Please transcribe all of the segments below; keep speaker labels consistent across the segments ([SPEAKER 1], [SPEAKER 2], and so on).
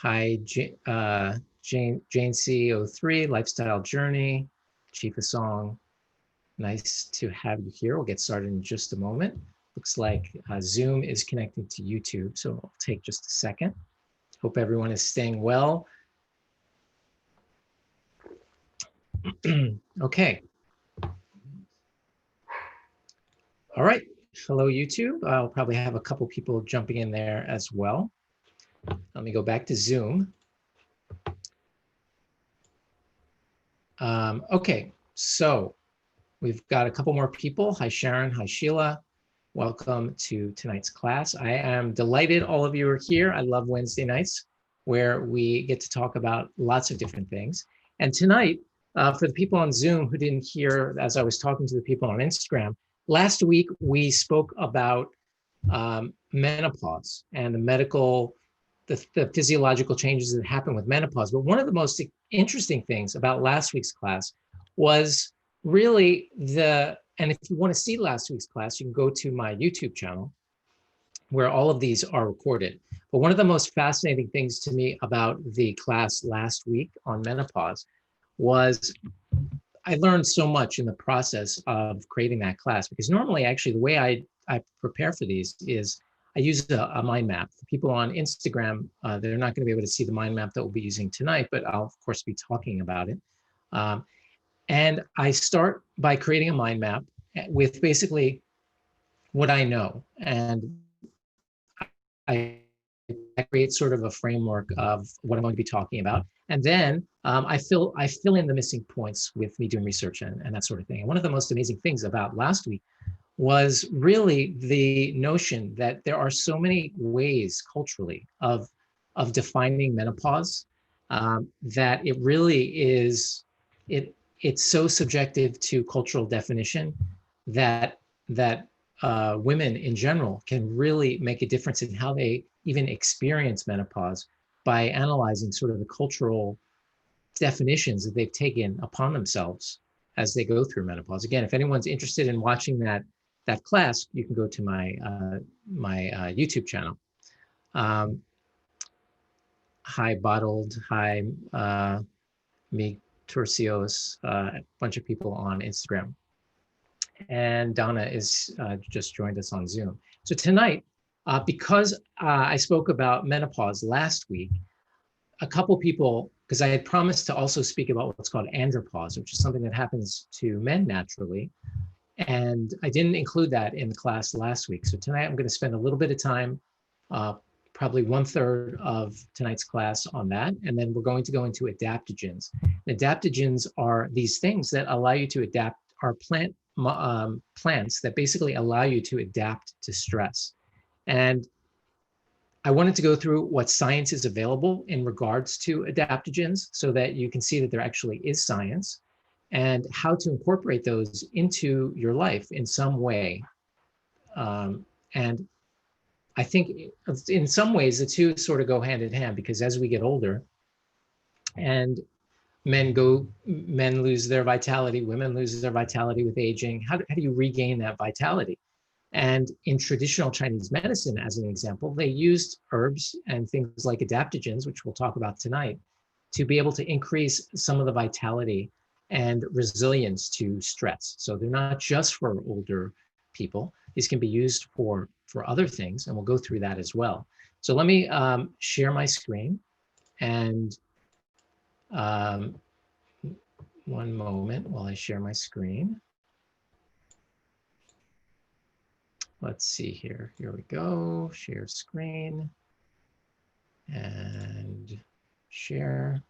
[SPEAKER 1] Hi, Jane C03, Lifestyle Journey, Chief of Song. Nice to have you here. We'll get started in just a moment. Looks like Zoom is connecting to YouTube, so it'll take just a second. Hope everyone is staying well. Okay. All right. Hello, YouTube. I'll probably have a couple people jumping in there as well. Let me go back to Zoom. Okay, so we've got a couple more people. Hi, Sharon. Hi, Sheila. Welcome to tonight's class. I am delighted all of you are here. I love Wednesday nights where we get to talk about lots of different things. And tonight, for the people on Zoom who didn't hear as I was talking to the people on Instagram, last week we spoke about menopause and the physiological changes that happen with menopause. But one of the most interesting things about last week's class was really and if you want to see last week's class, you can go to my YouTube channel where all of these are recorded. But one of the most fascinating things to me about the class last week on menopause was I learned so much in the process of creating that class, because normally actually the way I prepare for these is I use a mind map. For people on Instagram, they're not going to be able to see the mind map that we'll be using tonight, but I'll of course be talking about it. And I start by creating a mind map with basically what I know. And I create sort of a framework of what I'm going to be talking about. And then I fill in the missing points with me doing research and that sort of thing. And one of the most amazing things about last week was really the notion that there are so many ways culturally of defining menopause that it really is, it's so subjective to cultural definition that women in general can really make a difference in how they even experience menopause by analyzing sort of the cultural definitions that they've taken upon themselves as they go through menopause. Again, if anyone's interested in watching that class, you can go to my YouTube channel. Hi, Bottled. Hi, me, Turcios, a bunch of people on Instagram. And Donna is just joined us on Zoom. So tonight, because I spoke about menopause last week, a couple people, because I had promised to also speak about what's called andropause, which is something that happens to men naturally. And I didn't include that in the class last week. So tonight I'm going to spend a little bit of time, probably 1/3 of tonight's class on that. And then we're going to go into adaptogens. Adaptogens are these things that allow you to adapt, are plants that basically allow you to adapt to stress. And I wanted to go through what science is available in regards to adaptogens so that you can see that there actually is science, and how to incorporate those into your life in some way. And I think in some ways the two sort of go hand in hand, because as we get older and men lose their vitality, women lose their vitality with aging, how do you regain that vitality? And in traditional Chinese medicine, as an example, they used herbs and things like adaptogens, which we'll talk about tonight, to be able to increase some of the vitality and resilience to stress. So they're not just for older people. These can be used for other things, and we'll go through that as well. So let me share my screen, and one moment while I share my screen. Let's see here. Here we go. Share screen and share.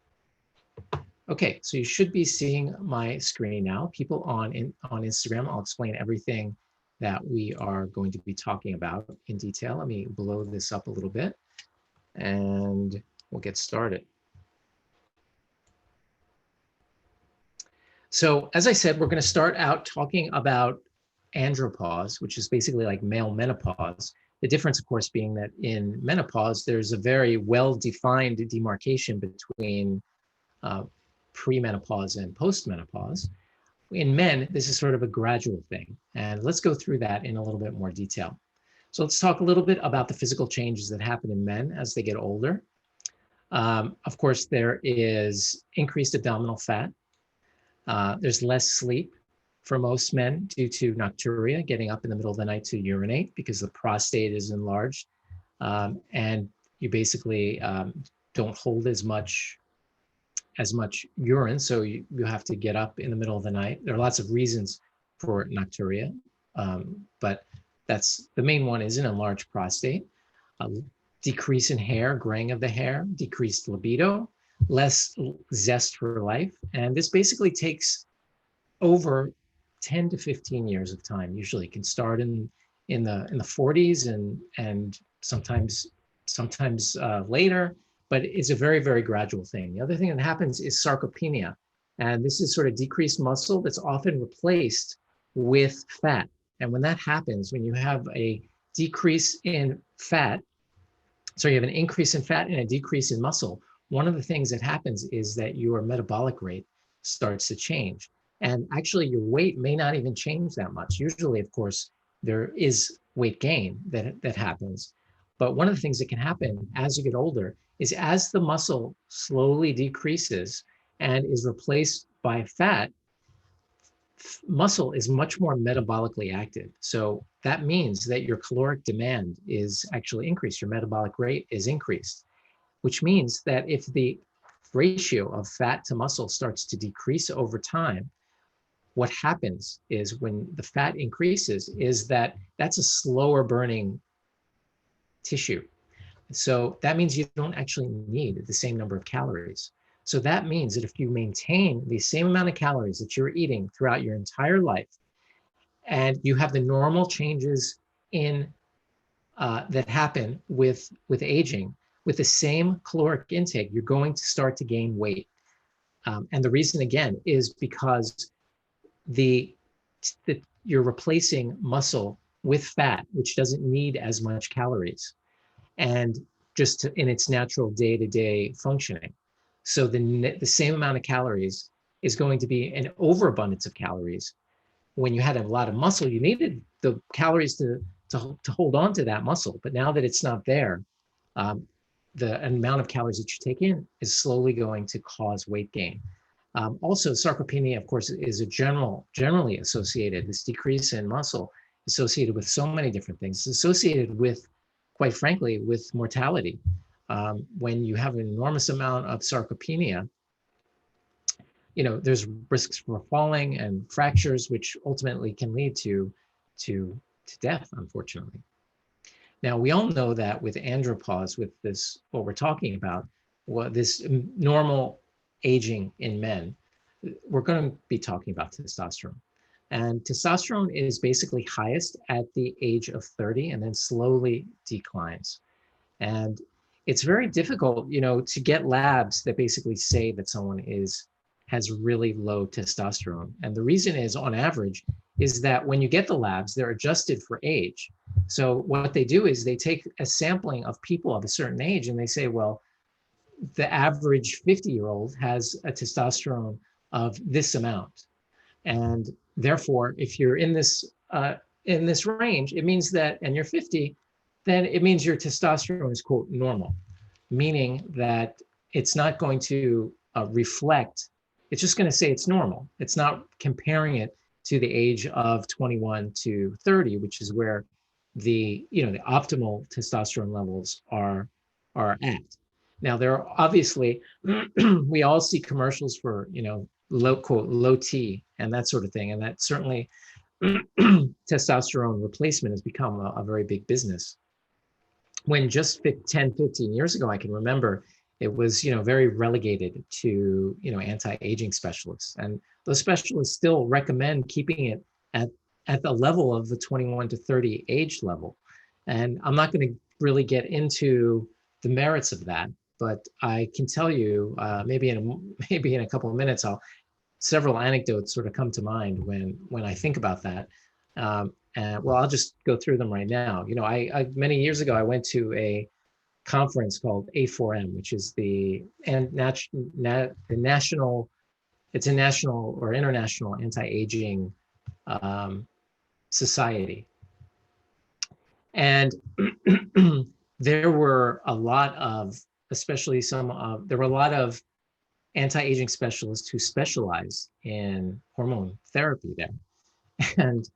[SPEAKER 1] Okay, so you should be seeing my screen now. People on Instagram, I'll explain everything that we are going to be talking about in detail. Let me blow this up a little bit and we'll get started. So as I said, we're going to start out talking about andropause, which is basically like male menopause. The difference, of course, being that in menopause, there's a very well-defined demarcation between premenopause and postmenopause. In men, this is sort of a gradual thing. And let's go through that in a little bit more detail. So let's talk a little bit about the physical changes that happen in men as they get older. Of course, there is increased abdominal fat. There's less sleep for most men due to nocturia, getting up in the middle of the night to urinate because the prostate is enlarged. And you basically don't hold as much urine, so you have to get up in the middle of the night. There are lots of reasons for nocturia, but that's the main one is an enlarged prostate, a decrease in hair, graying of the hair, decreased libido, less zest for life. And this basically takes over 10 to 15 years of time. Usually it can start in the 40s and sometimes later, but it's a very, very gradual thing. The other thing that happens is sarcopenia. And this is sort of decreased muscle that's often replaced with fat. And when that happens, when you have a decrease in fat, so you have an increase in fat and a decrease in muscle, one of the things that happens is that your metabolic rate starts to change. And actually your weight may not even change that much. Usually, of course, there is weight gain that happens. But one of the things that can happen as you get older is as the muscle slowly decreases and is replaced by fat, muscle is much more metabolically active. So that means that your caloric demand is actually increased, your metabolic rate is increased, which means that if the ratio of fat to muscle starts to decrease over time, what happens is when the fat increases is that that's a slower burning tissue. So that means you don't actually need the same number of calories. So that means that if you maintain the same amount of calories that you're eating throughout your entire life, and you have the normal changes in that happen with aging, with the same caloric intake, you're going to start to gain weight. And the reason again is because you're replacing muscle with fat, which doesn't need as much calories, and just in its natural day-to-day functioning. So the same amount of calories is going to be an overabundance of calories. When you had a lot of muscle, you needed the calories to hold on to that muscle. But now that it's not there, the amount of calories that you take in is slowly going to cause weight gain. Also, sarcopenia, of course, is a generally associated, this decrease in muscle associated with so many different things. It's associated with, quite frankly, with mortality. When you have an enormous amount of sarcopenia, there's risks for falling and fractures, which ultimately can lead to death, unfortunately. Now, we all know that with andropause, with this, what we're talking about, this normal aging in men, we're going to be talking about testosterone. And testosterone is basically highest at the age of 30 and then slowly declines. And it's very difficult, to get labs that basically say that someone has really low testosterone. And the reason is, on average, is that when you get the labs, they're adjusted for age. So what they do is they take a sampling of people of a certain age and they say, well, the average 50-year-old has a testosterone of this amount. And therefore, if you're in this range, it means that, and you're 50, then it means your testosterone is, quote, normal, meaning that it's not going to reflect, it's just going to say it's normal. It's not comparing it to the age of 21 to 30, which is where the optimal testosterone levels are at. Now, there are obviously, we all see commercials for, low, quote, low T and that sort of thing. And that certainly testosterone replacement has become a very big business. When just 10, 15 years ago, I can remember it was, very relegated to, anti-aging specialists. And those specialists still recommend keeping it at the level of the 21 to 30 age level. And I'm not going to really get into the merits of that, but I can tell you, maybe in a couple of minutes, several anecdotes sort of come to mind when I think about that. And well, I'll just go through them right now. I many years ago, I went to a conference called A4M, which is the national, it's a national or international anti-aging society. And there were a lot of especially there were a lot of anti-aging specialists who specialize in hormone therapy there. And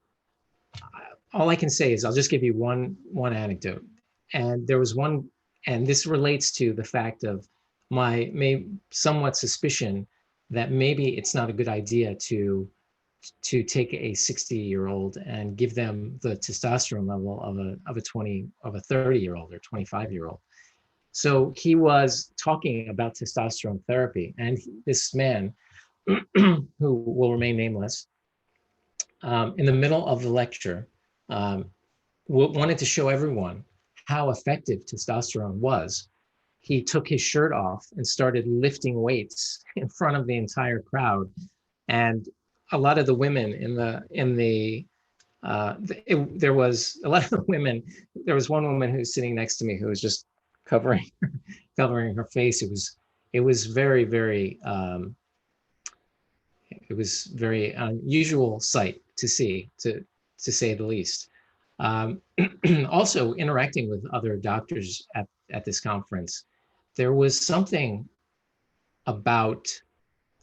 [SPEAKER 1] all I can say is I'll just give you one anecdote. And there was one, and this relates to the fact of my somewhat suspicion that maybe it's not a good idea to take a 60-year-old and give them the testosterone level of a 30-year-old or 25-year-old. So he was talking about testosterone therapy, and this man, who will remain nameless, in the middle of the lecture, wanted to show everyone how effective testosterone was. He took his shirt off and started lifting weights in front of the entire crowd, and a lot of the women there was a lot of the women. There was one woman who was sitting next to me who was just covering her face. It was very, very it was very unusual sight to see, to say the least. Also, interacting with other doctors at this conference, there was something about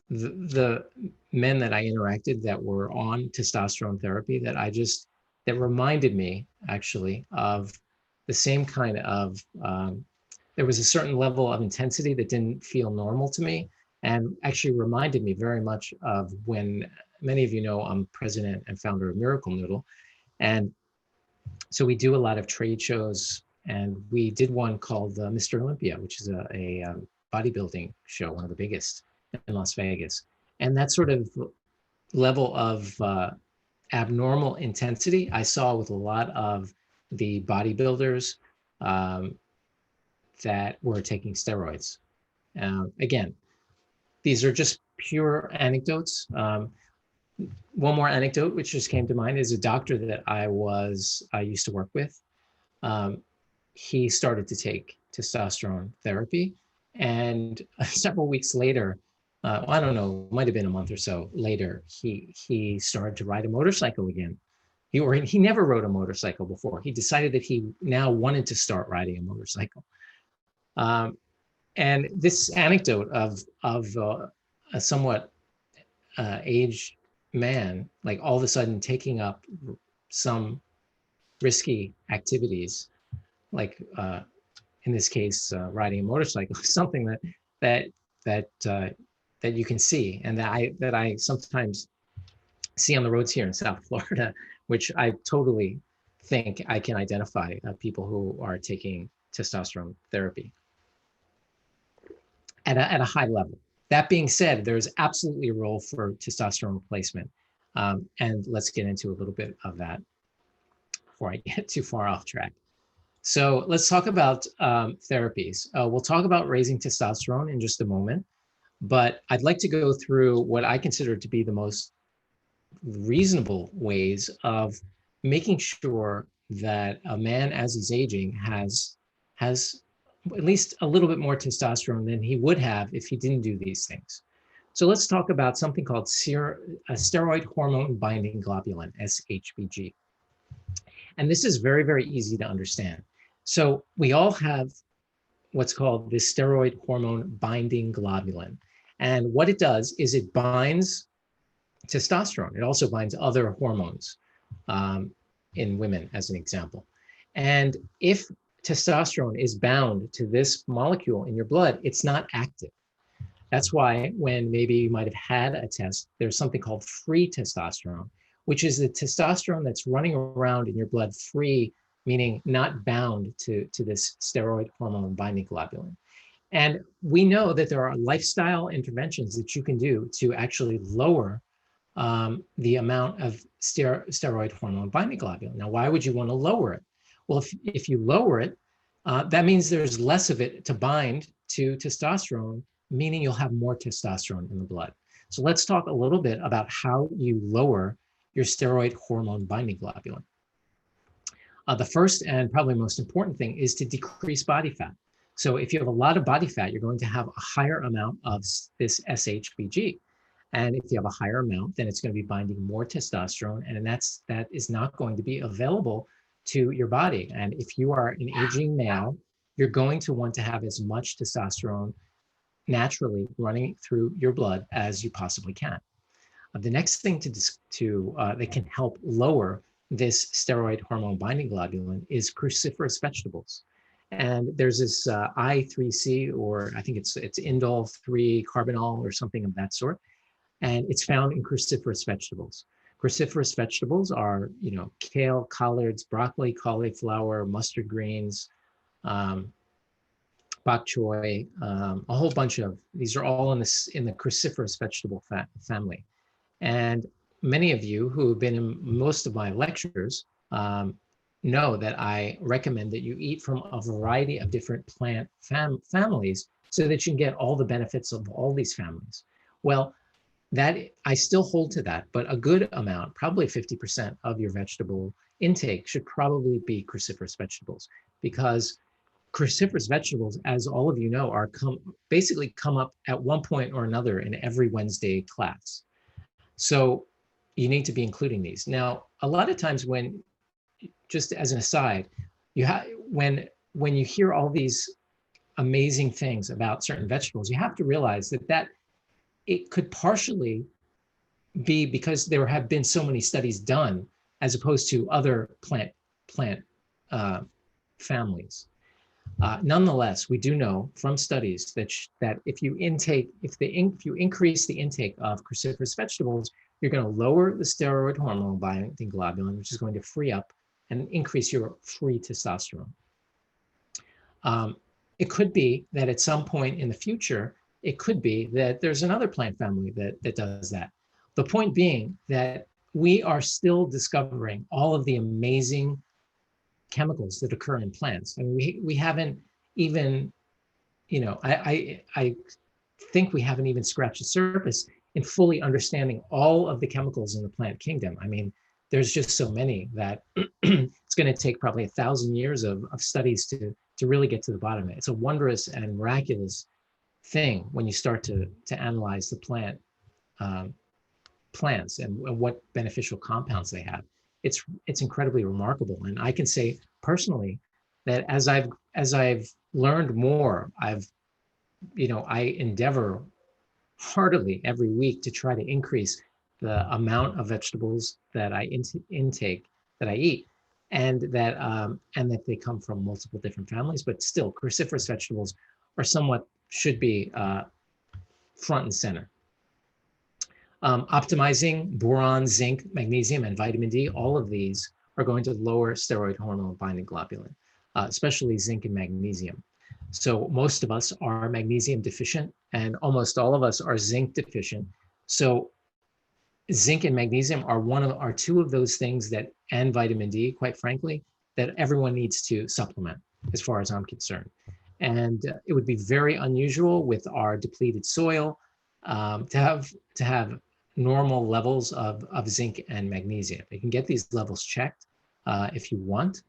[SPEAKER 1] the men that I interacted that were on testosterone therapy that reminded me actually of the same kind of, there was a certain level of intensity that didn't feel normal to me, and actually reminded me very much of when, many of you know, I'm president and founder of Miracle Noodle. And so we do a lot of trade shows, and we did one called Mr. Olympia, which is a bodybuilding show, one of the biggest in Las Vegas. And that sort of level of abnormal intensity I saw with a lot of the bodybuilders that were taking steroids. Again, these are just pure anecdotes. One more anecdote which just came to mind is a doctor that I used to work with. He started to take testosterone therapy, and several weeks later, I don't know, might have been a month or so later, he started to ride a motorcycle again. He never rode a motorcycle before. He decided that he now wanted to start riding a motorcycle. And this anecdote of a somewhat aged man, like all of a sudden taking up some risky activities, like in this case, riding a motorcycle, something that you can see, and that I sometimes see on the roads here in South Florida, which I totally think I can identify people who are taking testosterone therapy at a high level. That being said, there's absolutely a role for testosterone replacement. And let's get into a little bit of that before I get too far off track. So let's talk about therapies. We'll talk about raising testosterone in just a moment, but I'd like to go through what I consider to be the most reasonable ways of making sure that a man, as he's aging, has at least a little bit more testosterone than he would have if he didn't do these things. So let's talk about something called steroid hormone binding globulin, SHBG. And this is very, very easy to understand. So we all have what's called the steroid hormone binding globulin. And what it does is it binds testosterone. It also binds other hormones in women, as an example. And if testosterone is bound to this molecule in your blood, it's not active. That's why when maybe you might have had a test, there's something called free testosterone, which is the testosterone that's running around in your blood free, meaning not bound to this steroid hormone binding globulin. And we know that there are lifestyle interventions that you can do to actually lower the amount of steroid hormone binding globulin. Now, why would you want to lower it? Well, if you lower it, that means there's less of it to bind to testosterone, meaning you'll have more testosterone in the blood. So let's talk a little bit about how you lower your steroid hormone binding globulin. The first and probably most important thing is to decrease body fat. So if you have a lot of body fat, you're going to have a higher amount of this SHBG. And if you have a higher amount, then it's going to be binding more testosterone, and that is not going to be available to your body. And if you are an aging male you're going to want to have as much testosterone naturally running through your blood as you possibly can. The next thing that can help lower this steroid hormone binding globulin is cruciferous vegetables. And there's this I3C, or I think it's indole 3 carbinol or something of that sort. And it's found in cruciferous vegetables. Cruciferous vegetables are, kale, collards, broccoli, cauliflower, mustard greens, bok choy, a whole bunch of these are all in the cruciferous vegetable family. And many of you who have been in most of my lectures know that I recommend that you eat from a variety of different plant families so that you can get all the benefits of all these families. Well, that I still hold to that, but a good amount, probably 50% of your vegetable intake should probably be cruciferous vegetables, because cruciferous vegetables, as all of you know, basically come up at one point or another in every Wednesday class. So you need to be including these. Now, a lot of times just as an aside, when you hear all these amazing things about certain vegetables, you have to realize that it could partially be because there have been so many studies done as opposed to other plant families. Nonetheless, we do know from studies that if you increase the intake of cruciferous vegetables, you're going to lower the steroid hormone binding globulin, which is going to free up and increase your free testosterone. It could be that at some point in the future, it could be that there's another plant family that does that. The point being that we are still discovering all of the amazing chemicals that occur in plants. I mean, we haven't even, I think we haven't even scratched the surface in fully understanding all of the chemicals in the plant kingdom. I mean, there's just so many that it's going to take probably 1,000 years of studies to really get to the bottom of it. It's a wondrous and miraculous thing when you start to analyze the plants and what beneficial compounds they have. It's incredibly remarkable. And I can say personally that as I've learned more, I endeavor heartily every week to try to increase the amount of vegetables that I intake, that I eat, and that they come from multiple different families. But still, cruciferous vegetables should be front and center. Optimizing boron, zinc, magnesium, and vitamin D, all of these are going to lower steroid hormone binding globulin, especially zinc and magnesium. So most of us are magnesium deficient, and almost all of us are zinc deficient. So zinc and magnesium are two of those things and vitamin D, quite frankly, that everyone needs to supplement, as far as I'm concerned. And it would be very unusual with our depleted soil to have normal levels of zinc and magnesium. You can get these levels checked if you want,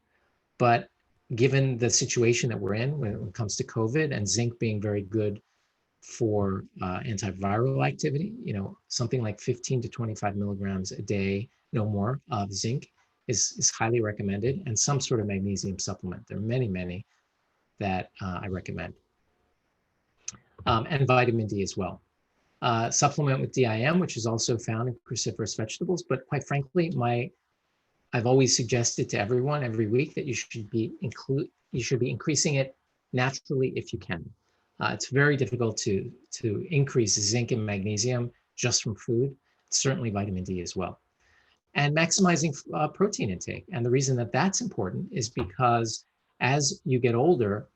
[SPEAKER 1] but given the situation that we're in when it comes to COVID and zinc being very good for antiviral activity, something like 15 to 25 milligrams a day, no more, of zinc is highly recommended, and some sort of magnesium supplement. There are many, many that I recommend. And vitamin D as well. Supplement with DIM, which is also found in cruciferous vegetables, but quite frankly, I've always suggested to everyone every week that you should be increasing it naturally if you can. It's very difficult to increase zinc and magnesium just from food, certainly vitamin D as well. And maximizing protein intake. And the reason that that's important is because as you get older,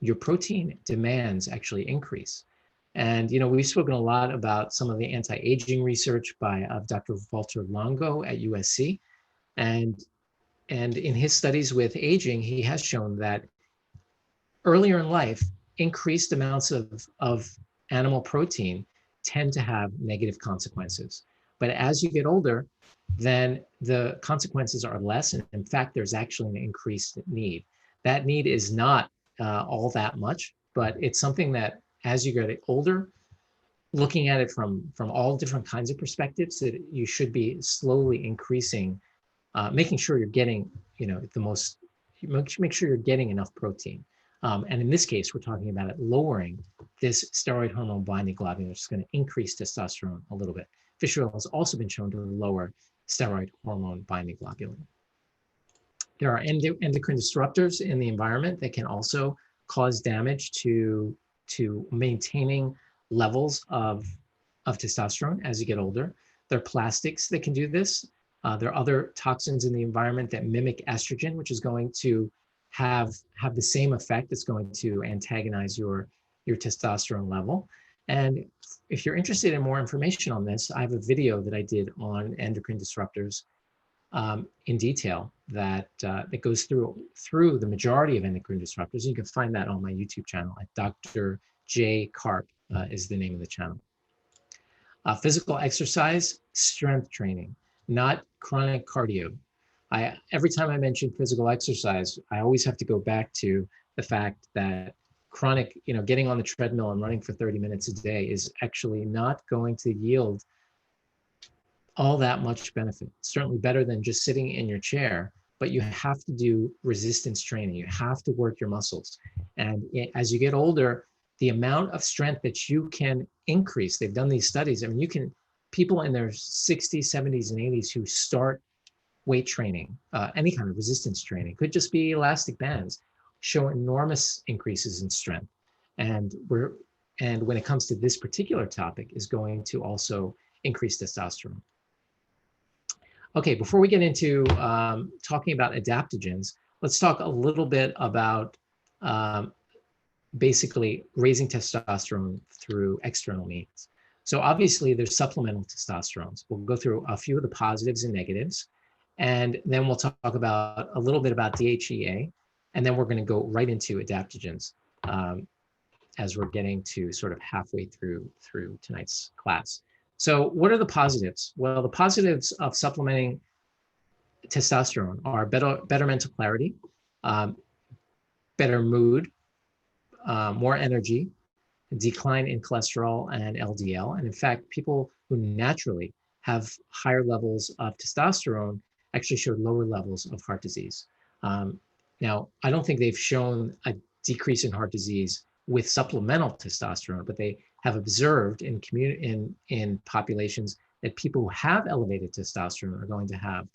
[SPEAKER 1] your protein demands actually increase. And we've spoken a lot about some of the anti-aging research of Dr. Walter Longo at USC, and in his studies with aging, he has shown that earlier in life, increased amounts of animal protein tend to have negative consequences. But as you get older, then the consequences are less, and in fact, there's actually an increased need. That need is not all that much, but it's something that as you get older, looking at it from all different kinds of perspectives, that you should be slowly increasing, making sure you're getting, the most, make sure you're getting enough protein. And in this case, we're talking about it lowering this steroid hormone binding globulin, which is going to increase testosterone a little bit. Fish oil has also been shown to lower steroid hormone binding globulin. There are endocrine disruptors in the environment that can also cause damage to maintaining levels of testosterone as you get older. There are plastics that can do this. There are other toxins in the environment that mimic estrogen, which is going to have the same effect. It's going to antagonize your testosterone level. And if you're interested in more information on this, I have a video that I did on endocrine disruptors in detail that goes through the majority of endocrine disruptors. You can find that on my YouTube channel at Dr. J. Carp is the name of the channel. Physical exercise, strength training, not chronic cardio. Every time I mention physical exercise, I always have to go back to the fact that chronic, getting on the treadmill and running for 30 minutes a day is actually not going to yield all that much benefit. Certainly better than just sitting in your chair, but you have to do resistance training. You have to work your muscles. And as you get older, the amount of strength that you can increase, they've done these studies. I mean, people in their 60s, 70s, and 80s who start weight training, any kind of resistance training, could just be elastic bands, show enormous increases in strength. And when it comes to this particular topic, is going to also increase testosterone. Okay, before we get into talking about adaptogens, let's talk a little bit about basically raising testosterone through external means. So obviously there's supplemental testosterones. We'll go through a few of the positives and negatives, and then we'll talk about a little bit about DHEA, and then we're going to go right into adaptogens as we're getting to sort of halfway through tonight's class. So what are the positives? Well, the positives of supplementing testosterone are better mental clarity, better mood, more energy, decline in cholesterol and LDL. And in fact, people who naturally have higher levels of testosterone actually showed lower levels of heart disease. Now, I don't think they've shown a decrease in heart disease with supplemental testosterone, but they have observed in populations that people who have elevated testosterone are going to have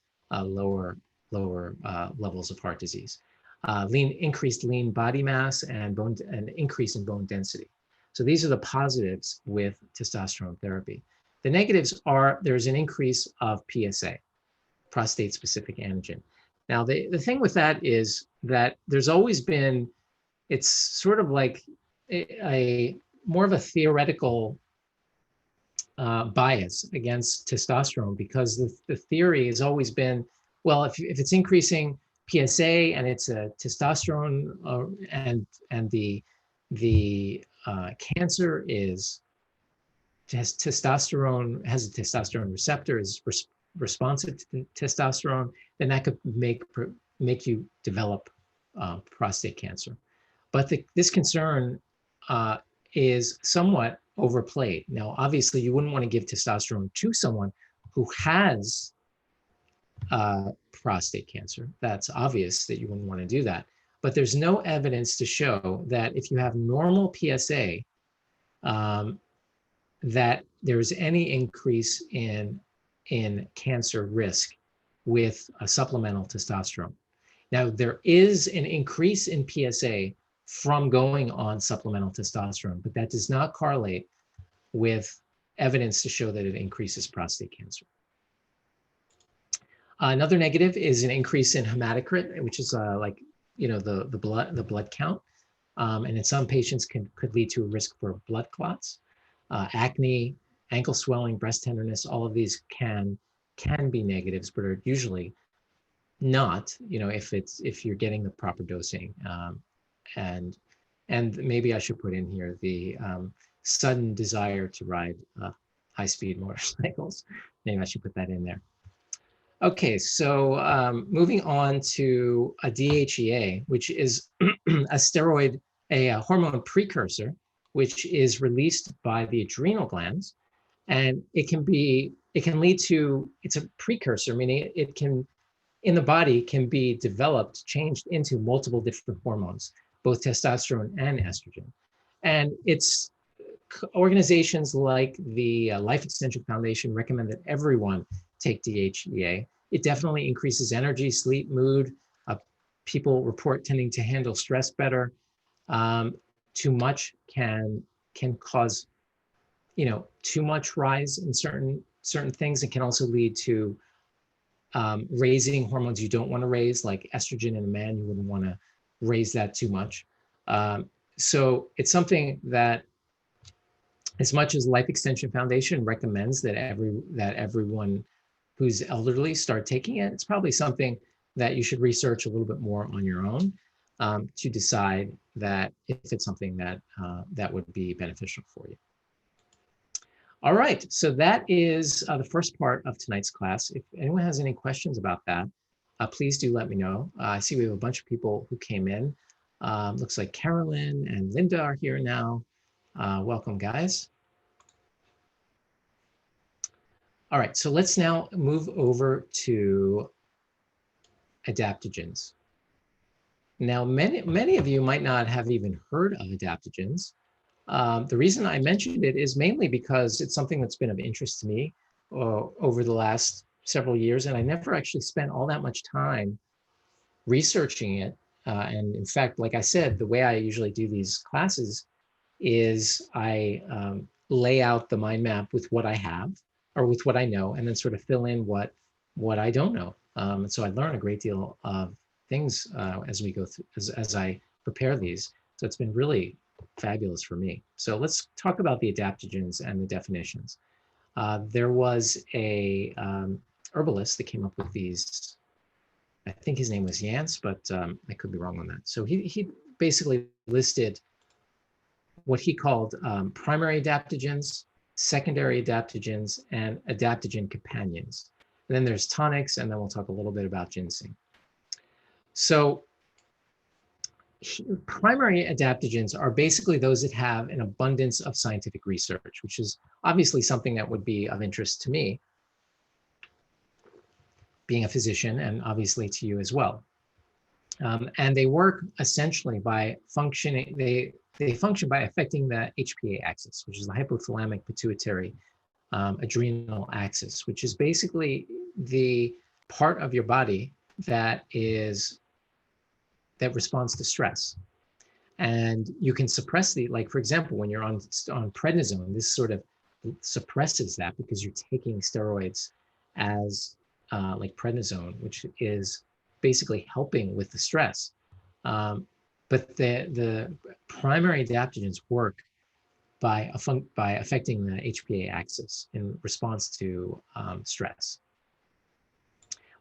[SPEAKER 1] lower levels of heart disease. Increased lean body mass and an increase in bone density. So these are the positives with testosterone therapy. The negatives are there's an increase of PSA, prostate-specific antigen. Now, the thing with that is that there's always been, it's sort of like a more of a theoretical bias against testosterone, because the theory has always been, well, if it's increasing PSA and it's a testosterone and the cancer has a testosterone receptor, is responsive to testosterone, then that could make you develop prostate cancer. But this concern is somewhat overplayed. Now, obviously, you wouldn't want to give testosterone to someone who has prostate cancer. That's obvious that you wouldn't want to do that. But there's no evidence to show that if you have normal PSA, that there's any increase in cancer risk with a supplemental testosterone. Now, there is an increase in PSA from going on supplemental testosterone, but that does not correlate with evidence to show that it increases prostate cancer. Another negative is an increase in hematocrit, which is the blood count, and in some patients could lead to a risk for blood clots, acne, ankle swelling, breast tenderness. All of these can be negatives, but are usually not. If you're getting the proper dosing, and maybe I should put in here the sudden desire to ride high-speed motorcycles. Maybe I should put that in there. Okay, so moving on to a DHEA, which is a steroid, a hormone precursor, which is released by the adrenal glands, and it can lead to, it's a precursor, meaning it can in the body can be developed, changed into multiple different hormones, both testosterone and estrogen. And it's organizations like the Life Extension Foundation recommend that everyone take DHEA. It definitely increases energy, sleep, mood. People report tending to handle stress better. Too much can cause, too much rise in certain things. It can also lead to raising hormones you don't want to raise, like estrogen in a man. You wouldn't want to raise that too much. So it's something that, as much as Life Extension Foundation recommends that everyone who's elderly start taking it, it's probably something that you should research a little bit more on your own to decide that if it's something that that would be beneficial for you. All right, so that is the first part of tonight's class. If anyone has any questions about that, please do let me know. I see we have a bunch of people who came in. Looks like Carolyn and Linda are here now. Welcome, guys. All right, so let's now move over to adaptogens. Now, many of you might not have even heard of adaptogens. The reason I mentioned it is mainly because it's something that's been of interest to me over the last several years, and I never actually spent all that much time researching it. And in fact, like I said, the way I usually do these classes is I lay out the mind map with what I have or with what I know, and then sort of fill in what I don't know. And so I learn a great deal of things as we go through, as I prepare these. So it's been really fabulous for me. So let's talk about the adaptogens and the definitions. There was a herbalist that came up with these. I think his name was Yance, but I could be wrong on that. So he basically listed what he called primary adaptogens, secondary adaptogens, and adaptogen companions. And then there's tonics, and then we'll talk a little bit about ginseng. So primary adaptogens are basically those that have an abundance of scientific research, which is obviously something that would be of interest to me, being a physician, and obviously to you as well. And they work essentially by functioning, they function by affecting the HPA axis, which is the hypothalamic pituitary adrenal axis, which is basically the part of your body that responds to stress. And you can suppress like, for example, when you're on prednisone, this sort of suppresses that because you're taking steroids as like prednisone, which is basically helping with the stress. But the primary adaptogens work by affecting the HPA axis in response to stress.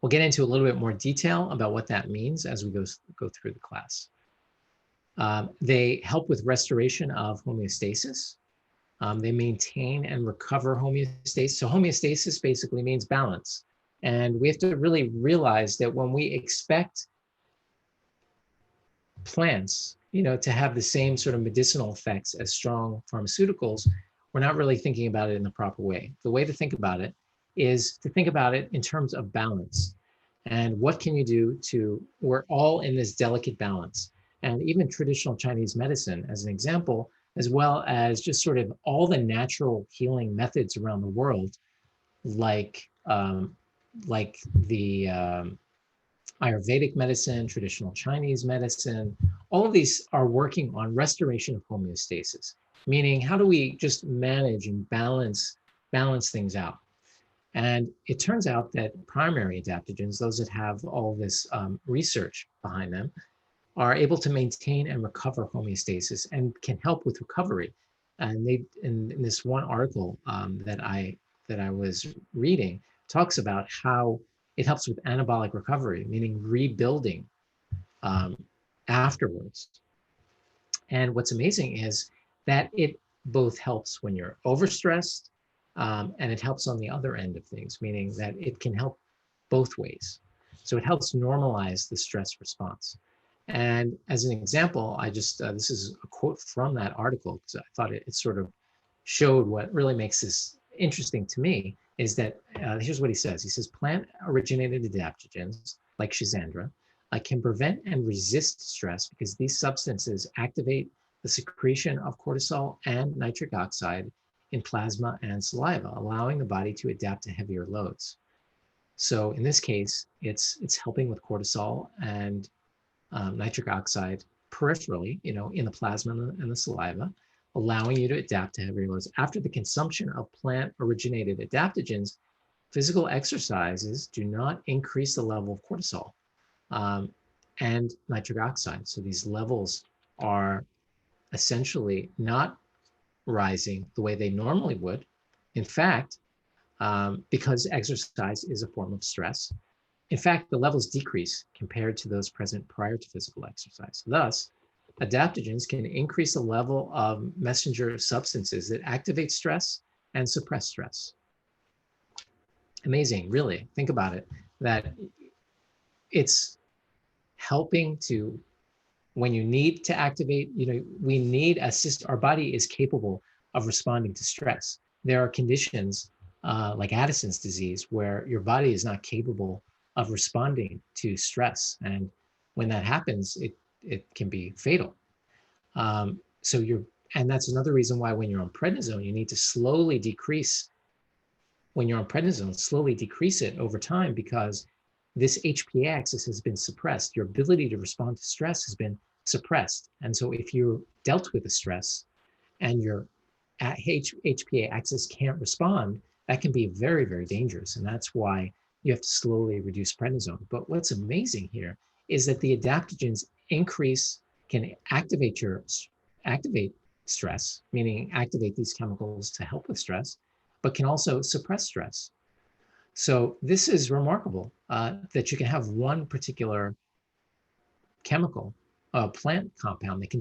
[SPEAKER 1] We'll get into a little bit more detail about what that means as we go through the class. They help with restoration of homeostasis. They maintain and recover homeostasis. So homeostasis basically means balance. And we have to really realize that when we expect plants, to have the same sort of medicinal effects as strong pharmaceuticals, we're not really thinking about it in the proper way. The way to think about it is to think about it in terms of balance. And what can you do we're all in this delicate balance. And even traditional Chinese medicine, as an example, as well as just sort of all the natural healing methods around the world, like the Ayurvedic medicine, traditional Chinese medicine, all of these are working on restoration of homeostasis, meaning how do we just manage and balance things out. And it turns out that primary adaptogens, those that have all this research behind them, are able to maintain and recover homeostasis and can help with recovery. And they, in this one article that I was reading, talks about how it helps with anabolic recovery, meaning rebuilding afterwards. And what's amazing is that it both helps when you're overstressed, and it helps on the other end of things, meaning that it can help both ways. So it helps normalize the stress response. And as an example, I just, this is a quote from that article, because I thought it sort of showed what really makes this interesting to me, is that, here's what he says. He says, plant-originated adaptogens like Schisandra, can prevent and resist stress because these substances activate the secretion of cortisol and nitric oxide in plasma and saliva, allowing the body to adapt to heavier loads. So in this case, it's helping with cortisol and nitric oxide peripherally, in the plasma and the saliva, allowing you to adapt to heavier loads. After the consumption of plant-originated adaptogens, physical exercises do not increase the level of cortisol and nitric oxide. So these levels are essentially not rising the way they normally would. In fact, because exercise is a form of stress, in fact, the levels decrease compared to those present prior to physical exercise. Thus, adaptogens can increase the level of messenger substances that activate stress and suppress stress. Amazing, really. Think about it, that it's helping to, when you need to activate, we need a system. Our body is capable of responding to stress. There are conditions like Addison's disease where your body is not capable of responding to stress. And when that happens, it can be fatal. And that's another reason why when you're on prednisone, you need to slowly decrease. When you're on prednisone, slowly decrease it over time, because this HPA axis has been suppressed. Your ability to respond to stress has been suppressed. And so if you're dealt with a stress and your HPA axis can't respond, that can be very, very dangerous. And that's why you have to slowly reduce prednisone. But what's amazing here is that the adaptogens can activate stress, meaning activate these chemicals to help with stress, but can also suppress stress. So this is remarkable that you can have one particular chemical, plant compound that can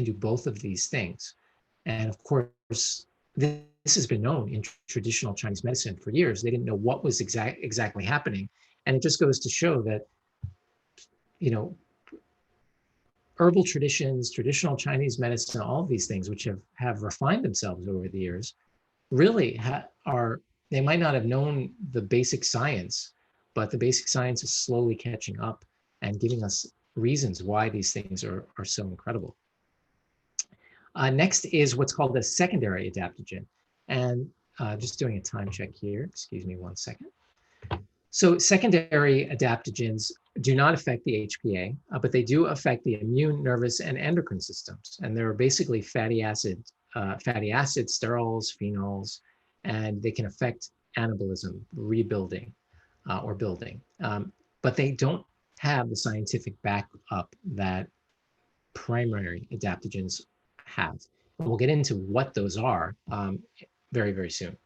[SPEAKER 1] do both of these things. And of course, this has been known in traditional Chinese medicine for years. They didn't know what was exactly happening. And it just goes to show that, herbal traditions, traditional Chinese medicine, all of these things, which have refined themselves over the years, really they might not have known the basic science, but the basic science is slowly catching up and giving us reasons why these things are so incredible. Next is what's called a secondary adaptogen. And just doing a time check here, excuse me 1 second. So secondary adaptogens do not affect the HPA, but they do affect the immune, nervous, and endocrine systems. And they're basically fatty acids, sterols, phenols, and they can affect anabolism, rebuilding, or building. But they don't have the scientific backup that primary adaptogens have. And we'll get into what those are very, very soon.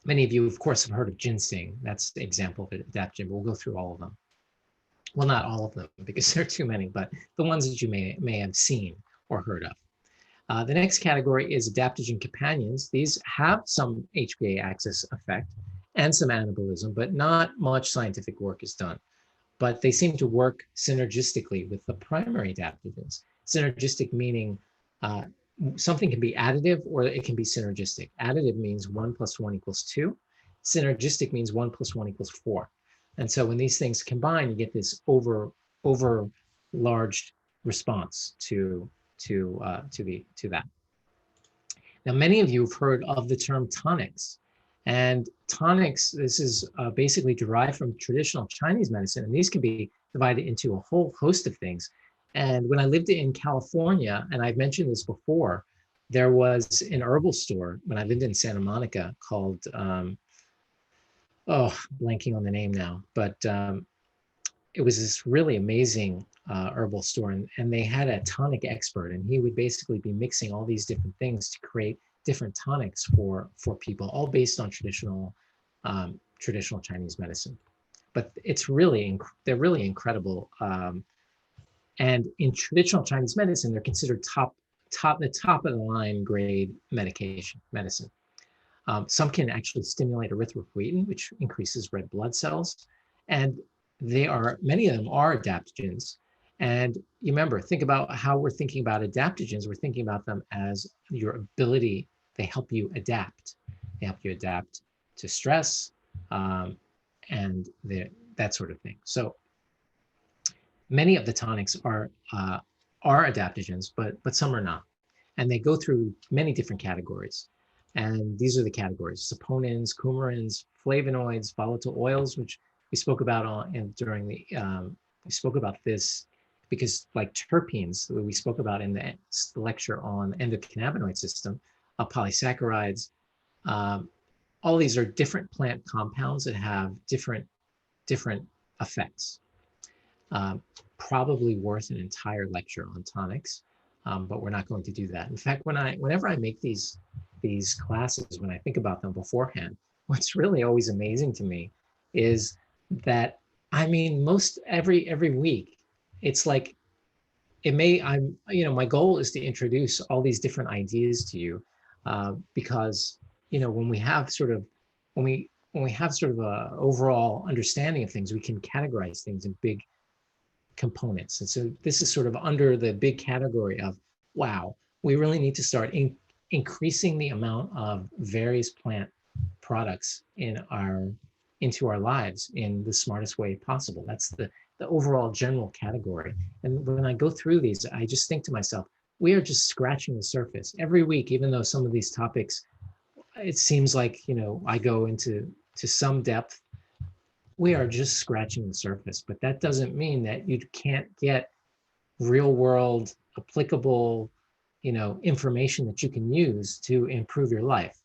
[SPEAKER 1] Many of you, of course, have heard of ginseng. That's the example of an adaptogen. We'll go through all of them. Well, not all of them, because there are too many, but the ones that you may have seen or heard of. The next category is Adaptogen Companions. These have some HPA axis effect and some anabolism, but not much scientific work is done. But they seem to work synergistically with the primary adaptogens. Synergistic meaning something can be additive or it can be synergistic. Additive means 1 + 1 = 2. Synergistic means 1 + 1 = 4. And so when these things combine, you get this over large response to that. Now, many of you have heard of the term tonics. And tonics, this is basically derived from traditional Chinese medicine. And these can be divided into a whole host of things. And when I lived in California, and I've mentioned this before, there was an herbal store when I lived in Santa Monica called, blanking on the name now, but it was this really amazing herbal store, and they had a tonic expert, and he would basically be mixing all these different things to create different tonics for people, all based on traditional Chinese medicine. But they're really incredible. And in traditional Chinese medicine, they're considered the top of the line grade medicine. Some can actually stimulate erythropoietin, which increases red blood cells, and many of them are adaptogens. And you remember, think about how we're thinking about adaptogens. We're thinking about them as your ability. They help you adapt. They help you adapt to stress, and that sort of thing. So many of the tonics are adaptogens, but some are not. And they go through many different categories. And these are the categories: saponins, coumarins, flavonoids, volatile oils, which we spoke about during the, we spoke about this because like terpenes, that we spoke about in the lecture on endocannabinoid system, polysaccharides, all these are different plant compounds that have different effects. Probably worth an entire lecture on tonics, but we're not going to do that. In fact, whenever I make these classes, when I think about them beforehand, what's really always amazing to me is that, I mean, most every week, it's like my goal is to introduce all these different ideas to you, because when we have sort of a overall understanding of things, we can categorize things in big components. And so this is sort of under the big category of, wow, we really need to start increasing the amount of various plant products into our lives in the smartest way possible. That's the overall general category. And when I go through these, I just think to myself, we are just scratching the surface every week. Even though some of these topics, it seems like I go into some depth, we are just scratching the surface. But that doesn't mean that you can't get real world applicable information that you can use to improve your life.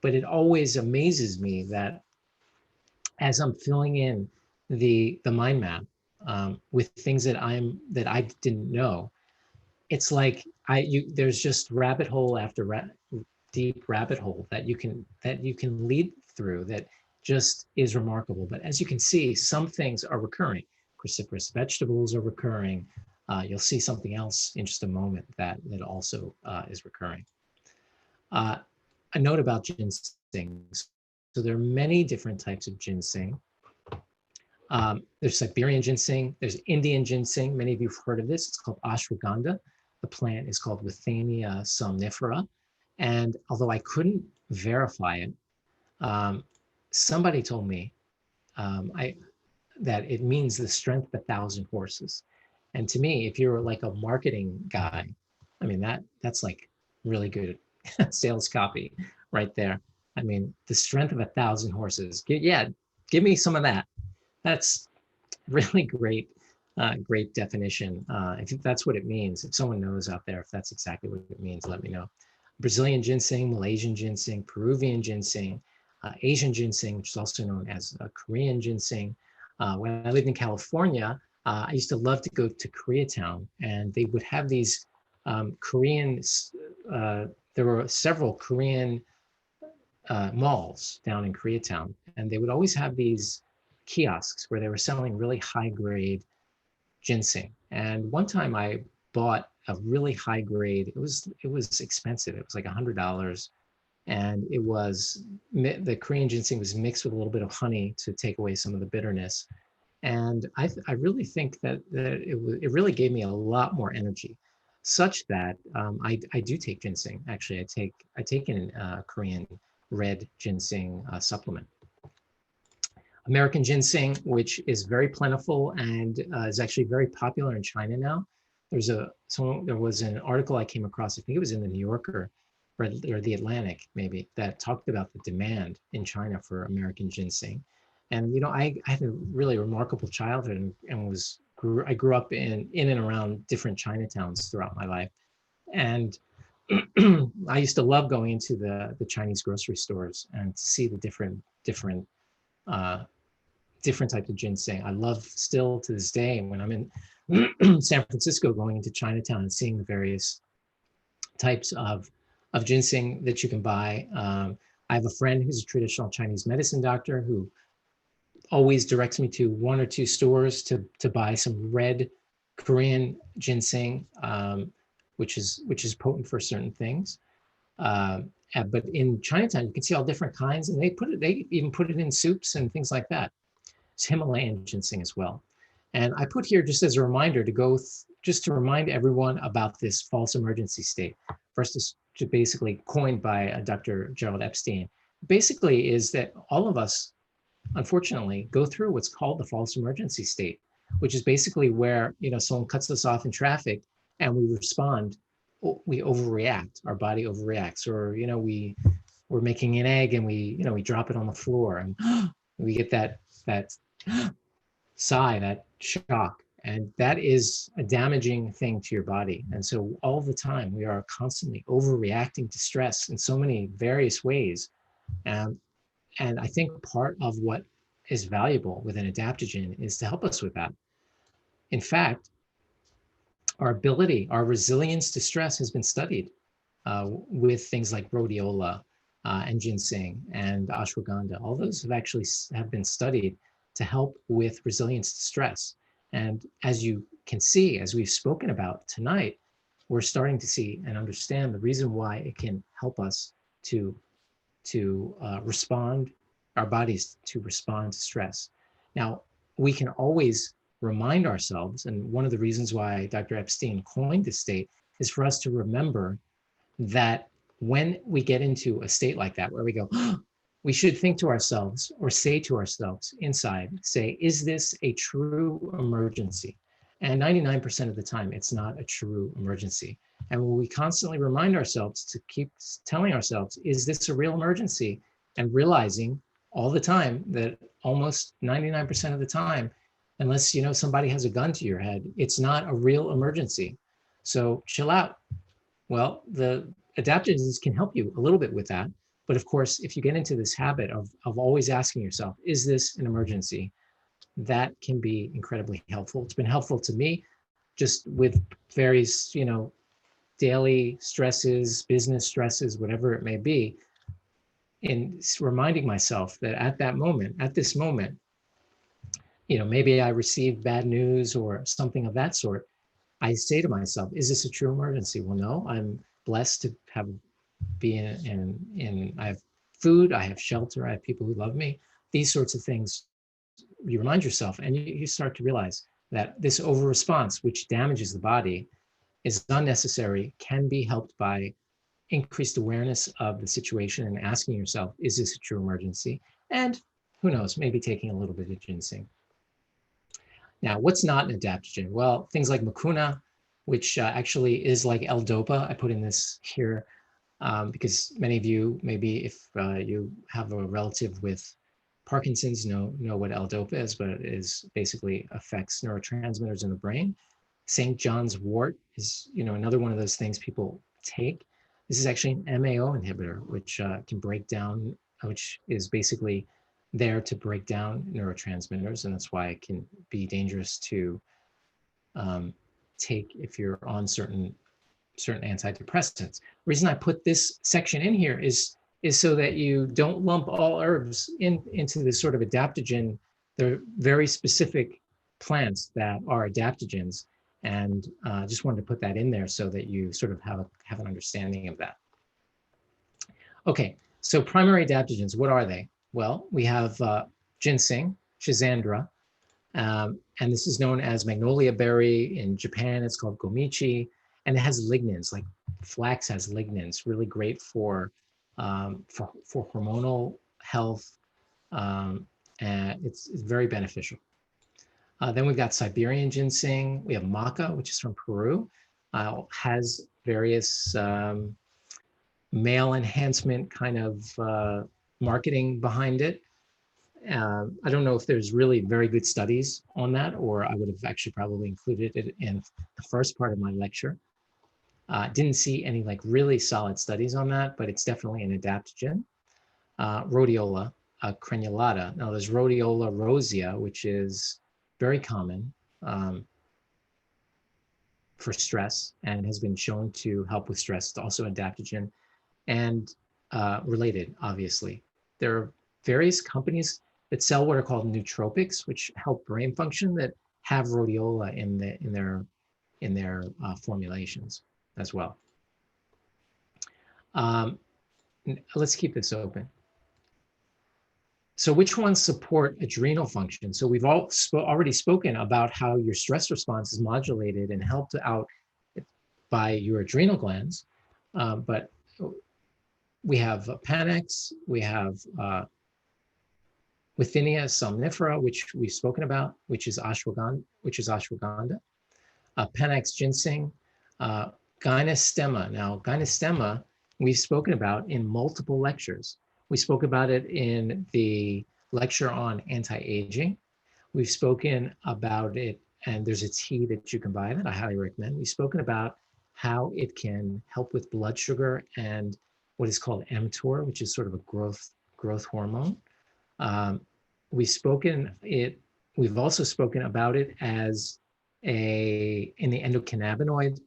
[SPEAKER 1] But it always amazes me that as I'm filling in the mind map with things that I didn't know, it's like there's just rabbit hole after deep rabbit hole that you can lead through that just is remarkable. But as you can see, some things are recurring. Cruciferous vegetables are recurring. You'll see something else in just a moment that also is recurring. A note about ginseng. So there are many different types of ginseng. There's Siberian ginseng, there's Indian ginseng. Many of you have heard of this. It's called ashwagandha. The plant is called Withania somnifera. And although I couldn't verify it, somebody told me that it means the strength of 1,000 horses. And to me, if you're like a marketing guy, I mean, that's like really good sales copy right there. I mean, the strength of 1,000 horses. Yeah, give me some of that. That's really great, great definition. If that's what it means, if someone knows out there, if that's exactly what it means, let me know. Brazilian ginseng, Malaysian ginseng, Peruvian ginseng, Asian ginseng, which is also known as Korean ginseng. When I lived in California, I used to love to go to Koreatown, and they would have these Korean, there were several Korean malls down in Koreatown, and they would always have these kiosks where they were selling really high grade ginseng. And one time I bought a really high grade, it was expensive. It was like $100. And it was, the Korean ginseng was mixed with a little bit of honey to take away some of the bitterness. And I really think that it really gave me a lot more energy, such that I do take ginseng. Actually, I take in Korean red ginseng supplement. American ginseng, which is very plentiful and is actually very popular in China now. There was an article I came across, I think it was in the New Yorker or the Atlantic maybe, that talked about the demand in China for American ginseng. And I had a really remarkable childhood and I grew up in and around different Chinatowns throughout my life. And I used to love going into the Chinese grocery stores and to see the different types of ginseng. I love still to this day when I'm in San Francisco, going into Chinatown and seeing the various types of ginseng that you can buy. I have a friend who's a traditional Chinese medicine doctor who always directs me to one or two stores to buy some red Korean ginseng, which is potent for certain things. But in Chinatown, you can see all different kinds, and they even put it in soups and things like that. It's Himalayan ginseng as well. And I put here just as a reminder to go, just to remind everyone about this false emergency state. First is basically coined by Dr. Gerald Epstein. Basically is that all of us unfortunately, go through what's called the false emergency state, which is basically where, someone cuts us off in traffic and we respond, we overreact, our body overreacts, or, we're making an egg and we drop it on the floor and we get that sigh, that shock. And that is a damaging thing to your body. And so all the time we are constantly overreacting to stress in so many various ways. And I think part of what is valuable with an adaptogen is to help us with that. In fact, our ability, our resilience to stress has been studied with things like rhodiola and ginseng and ashwagandha. All those have been studied to help with resilience to stress. And as you can see, as we've spoken about tonight, we're starting to see and understand the reason why it can help us to respond, our bodies to respond to stress. Now, we can always remind ourselves, and one of the reasons why Dr. Epstein coined this state is for us to remember that when we get into a state like that, where we go, we should think to ourselves or say to ourselves inside, say, is this a true emergency? And 99% of the time, it's not a true emergency. And when we constantly remind ourselves to keep telling ourselves, is this a real emergency? And realizing all the time that almost 99% of the time, unless somebody has a gun to your head, it's not a real emergency. So chill out. Well, the adaptogens can help you a little bit with that. But of course, if you get into this habit of always asking yourself, is this an emergency? That can be incredibly helpful. It's been helpful to me just with various, daily stresses, business stresses, whatever it may be, in reminding myself that at this moment, maybe I received bad news or something of that sort. I say to myself, is this a true emergency? Well, no, I'm blessed to be in I have food, I have shelter, I have people who love me. These sorts of things, you remind yourself, and you start to realize that this over response, which damages the body, is unnecessary, can be helped by increased awareness of the situation and asking yourself, is this a true emergency? And who knows, maybe taking a little bit of ginseng. Now, what's not an adaptogen? Well, things like mucuna, which actually is like L-DOPA. I put in this here because many of you, maybe if you have a relative with Parkinson's, know what L-DOPA is, but it is basically affects neurotransmitters in the brain. St. John's wort is, another one of those things people take. This is actually an MAO inhibitor, which can break down, which is basically there to break down neurotransmitters, and that's why it can be dangerous to take if you're on certain antidepressants. The reason I put this section in here is so that you don't lump all herbs into this sort of adaptogen. They're very specific plants that are adaptogens, and just wanted to put that in there so that you sort of have an understanding of that. Okay, so primary adaptogens, what are they? Well, we have ginseng, Schisandra, and this is known as magnolia berry. In Japan, it's called gomichi, and it has lignans, like flax has lignans, really great for hormonal health, and it's very beneficial. Then we've got Siberian ginseng. We have maca, which is from Peru, has various male enhancement kind of marketing behind it. I don't know if there's really very good studies on that, or I would have actually probably included it in the first part of my lecture. Didn't see any like really solid studies on that, but it's definitely an adaptogen. Rhodiola crenulata. Now there's Rhodiola rosea, which is very common for stress and has been shown to help with stress. It's also adaptogen and related, obviously. There are various companies that sell what are called nootropics, which help brain function, that have rhodiola in their formulations as well. Let's keep this open. So which ones support adrenal function? So we've already spoken about how your stress response is modulated and helped out by your adrenal glands, but we have Panax, we have Withinia somnifera, which we've spoken about, which is ashwagandha, Panax ginseng, gynostema. Now, gynostema, we've spoken about in multiple lectures. We spoke about it in the lecture on anti-aging. We've spoken about it, and there's a tea that you can buy that I highly recommend. We've spoken about how it can help with blood sugar and what is called mTOR, which is sort of a growth hormone. We've also spoken about it as in the endocannabinoid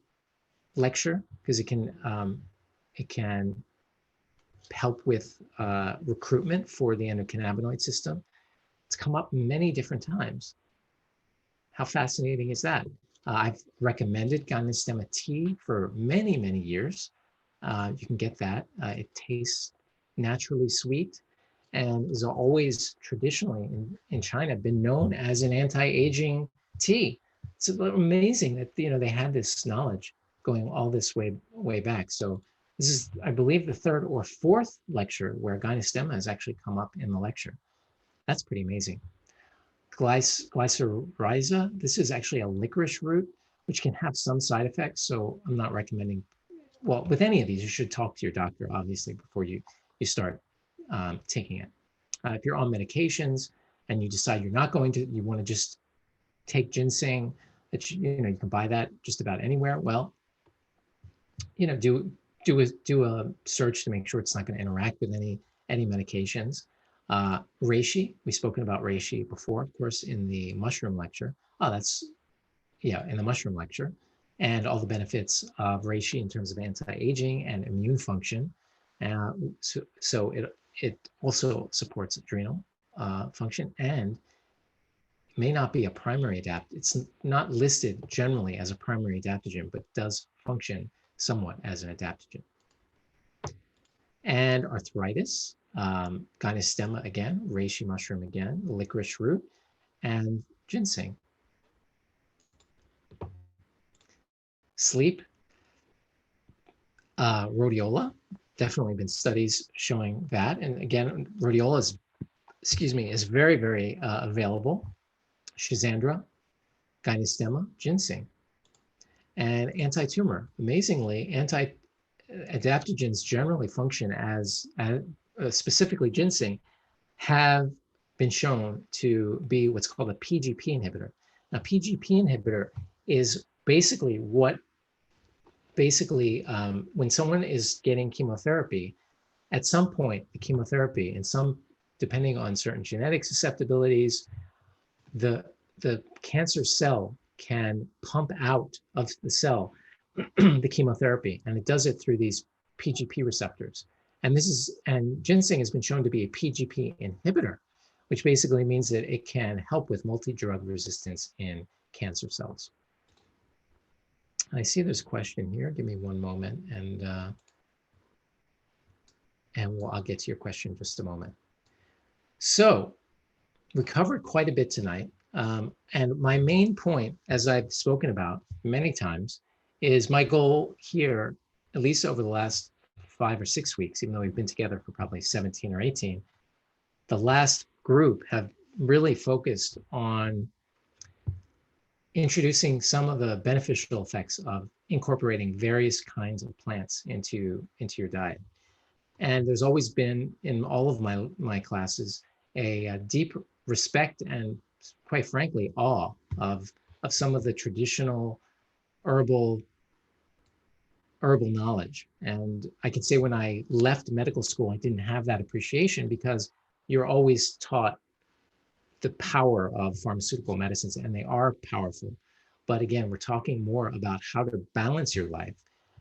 [SPEAKER 1] lecture, because it can help with recruitment for the endocannabinoid system. It's come up many different times. How fascinating is that? I've recommended gynostema tea for many, many years. You can get that. It tastes naturally sweet and is always traditionally in China been known as an anti-aging tea. It's amazing that they had this knowledge going all this way back. So this is, I believe, the third or fourth lecture where gynostema has actually come up in the lecture. That's pretty amazing. Glycyrrhiza, this is actually a licorice root, which can have some side effects. So I'm not recommending, well, with any of these, you should talk to your doctor, obviously, before you start taking it. If you're on medications and you decide you're not going to, you want to just take ginseng, that you can buy that just about anywhere. Well, do a search to make sure it's not going to interact with any medications. Reishi, we've spoken about reishi before, of course, in the mushroom lecture. In the mushroom lecture, and all the benefits of reishi in terms of anti-aging and immune function. So it also supports adrenal function, and may not be a primary adaptogen. It's not listed generally as a primary adaptogen, but does function somewhat as an adaptogen. And arthritis, gynostema again, reishi mushroom again, licorice root, and ginseng. Sleep, rhodiola, definitely been studies showing that. And again, rhodiola is very, very available. Schizandra, gynostema, ginseng. And anti-tumor. Amazingly, anti-adaptogens generally function as specifically ginseng, have been shown to be what's called a PGP inhibitor. Now, PGP inhibitor is basically when someone is getting chemotherapy, at some point, the chemotherapy, depending on certain genetic susceptibilities, the cancer cell can pump out of the cell the chemotherapy, and it does it through these PGP receptors. And ginseng has been shown to be a PGP inhibitor, which basically means that it can help with multi-drug resistance in cancer cells. I see there's a question here. Give me one moment, and I'll get to your question in just a moment. So we covered quite a bit tonight. And my main point, as I've spoken about many times, is my goal here, at least over the last 5 or 6 weeks, even though we've been together for probably 17 or 18, the last group have really focused on introducing some of the beneficial effects of incorporating various kinds of plants into your diet. And there's always been, in all of my classes, a deep respect and, quite frankly, awe of some of the traditional herbal knowledge. And I can say when I left medical school, I didn't have that appreciation, because you're always taught the power of pharmaceutical medicines, and they are powerful. But again, we're talking more about how to balance your life,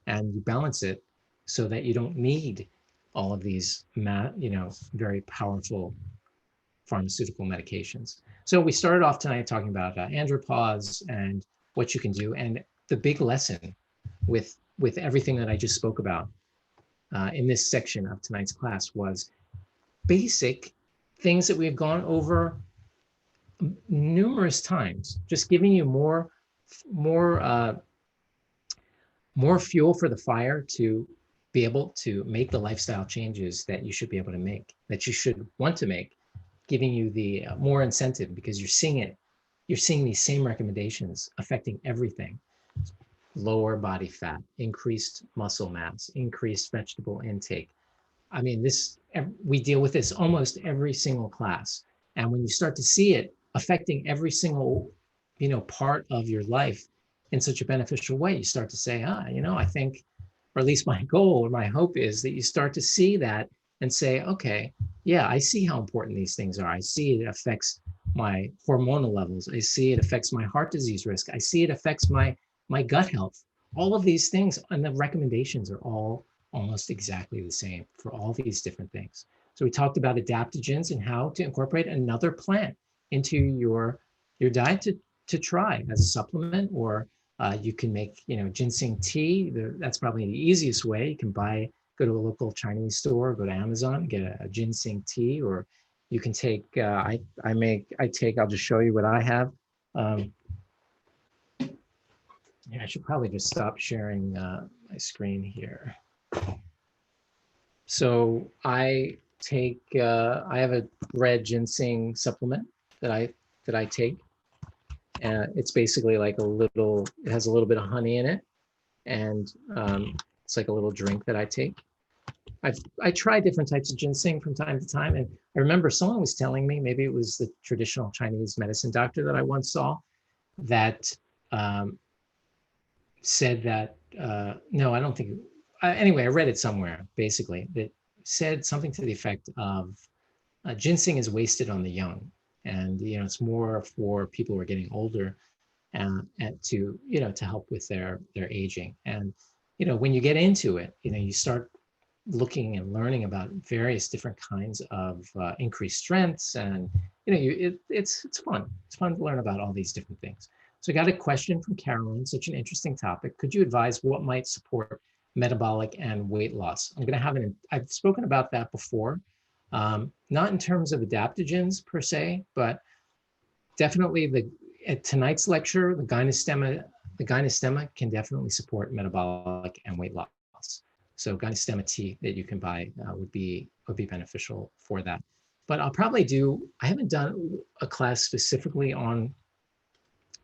[SPEAKER 1] and you balance it so that you don't need all of these, very powerful pharmaceutical medications. So we started off tonight talking about Andropause and what you can do, and the big lesson with everything that I just spoke about in this section of tonight's class was basic things that we've gone over numerous times, just giving you more fuel for the fire to be able to make the lifestyle changes that you should be able to make, that you should want to make giving you the more incentive because you're seeing it. You're seeing these same recommendations affecting everything. Lower body fat, increased muscle mass, increased vegetable intake. I mean, we deal with this almost every single class. And when you start to see it affecting every single, part of your life in such a beneficial way, you start to say, I think, or at least my goal or my hope is that you start to see that and say, okay, yeah, I see how important these things are. I see it affects my hormonal levels. I see it affects my heart disease risk. I see it affects my gut health. All of these things and the recommendations are all almost exactly the same for all these different things. So we talked about adaptogens and how to incorporate another plant into your diet to try as a supplement, or you can make ginseng tea. That's probably the easiest way. You can go to a local Chinese store, go to Amazon, get a ginseng tea, or you can take. I'll just show you what I have. I should probably just stop sharing my screen here. So I have a red ginseng supplement that I take. It's basically like it has a little bit of honey in it, and it's like a little drink that I take. I try different types of ginseng from time to time, and I remember someone was telling me, maybe it was the traditional Chinese medicine doctor that I once saw, that said that no, I don't think. Anyway, I read it somewhere basically that said something to the effect of ginseng is wasted on the young, and it's more for people who are getting older, and to help with their aging. And when you get into it, you start looking and learning about various different kinds of increased strengths, and it's fun. It's fun to learn about all these different things. So I got a question from Carolyn, such an interesting topic. Could you advise what might support metabolic and weight loss? I've spoken about that before, not in terms of adaptogens per se, but definitely at tonight's lecture, the gynostemma can definitely support metabolic and weight loss. So gynostemma tea that you can buy would be beneficial for that. But I haven't done a class specifically on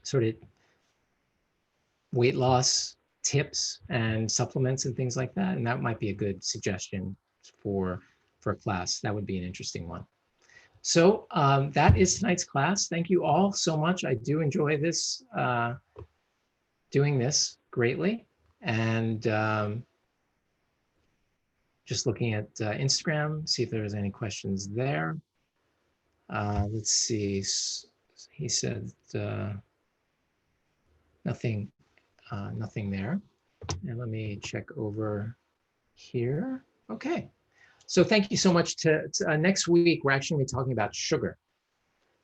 [SPEAKER 1] sort of weight loss tips and supplements and things like that. And that might be a good suggestion for a class. That would be an interesting one. So that is tonight's class. Thank you all so much. I do enjoy this, doing this greatly. And just looking at Instagram, see if there's any questions there. Let's see. He said nothing there. And let me check over here. Okay. So thank you so much. Next week, we're actually going to be talking about sugar.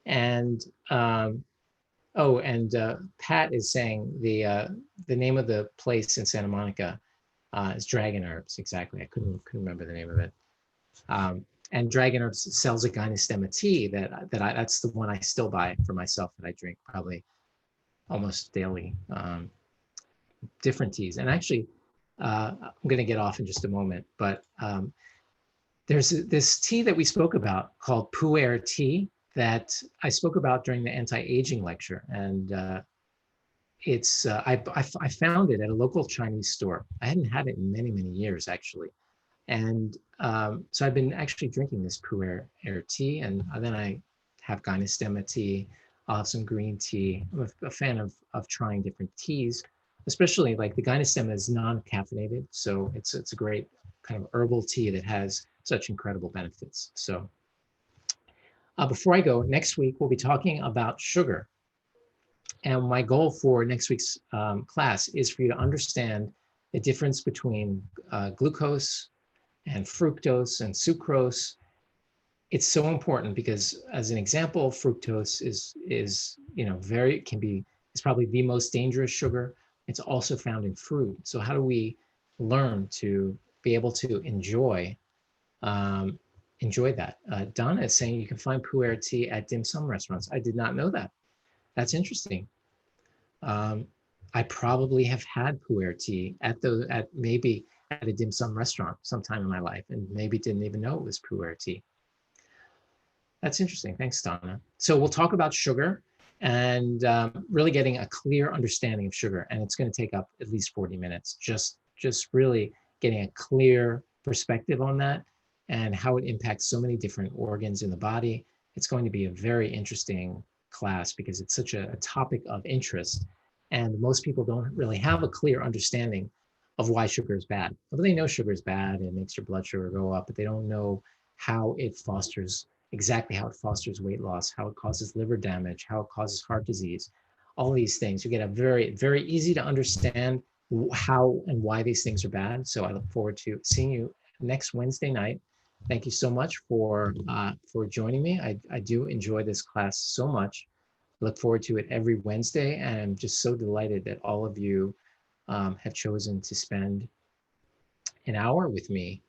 [SPEAKER 1] And Pat is saying the name of the place in Santa Monica is Dragon Herbs. Exactly. I couldn't remember the name of it. And Dragon Herbs sells a gynostemma tea that's the one I still buy for myself, that I drink probably almost daily. Different teas. And actually, I'm going to get off in just a moment, but there's this tea that we spoke about called Puair Tea that I spoke about during the anti-aging lecture. And I found it at a local Chinese store. I hadn't had it in many, many years, actually. And so I've been actually drinking this Puair tea, and then I have gynostemma tea. I'll have some green tea. I'm a fan of trying different teas, especially like the gynostemma is non-caffeinated. So it's a great kind of herbal tea that has such incredible benefits. So before I go, next week we'll be talking about sugar. And my goal for next week's class is for you to understand the difference between glucose and fructose and sucrose. It's so important because, as an example, fructose is probably the most dangerous sugar. It's also found in fruit. So how do we learn to be able to enjoy that? Donna is saying you can find Puair tea at dim sum restaurants. I did not know that. That's interesting. I probably have had Puair tea maybe at a dim sum restaurant sometime in my life, and maybe didn't even know it was Puair tea. That's interesting. Thanks, Donna. So we'll talk about sugar and really getting a clear understanding of sugar. And it's going to take up at least 40 minutes, just really getting a clear perspective on that and how it impacts so many different organs in the body. It's going to be a very interesting class because it's such a topic of interest. And most people don't really have a clear understanding of why sugar is bad. Although they know sugar is bad, it makes your blood sugar go up, but they don't know how it fosters exactly how it fosters weight loss, how it causes liver damage, how it causes heart disease, all these things. You get a very, very easy to understand how and why these things are bad. So I look forward to seeing you next Wednesday night. Thank you so much for joining me. I do enjoy this class so much. Look forward to it every Wednesday, and I'm just so delighted that all of you have chosen to spend an hour with me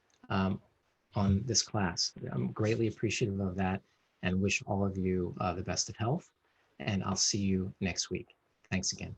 [SPEAKER 1] on this class. I'm greatly appreciative of that and wish all of you the best of health. And I'll see you next week. Thanks again.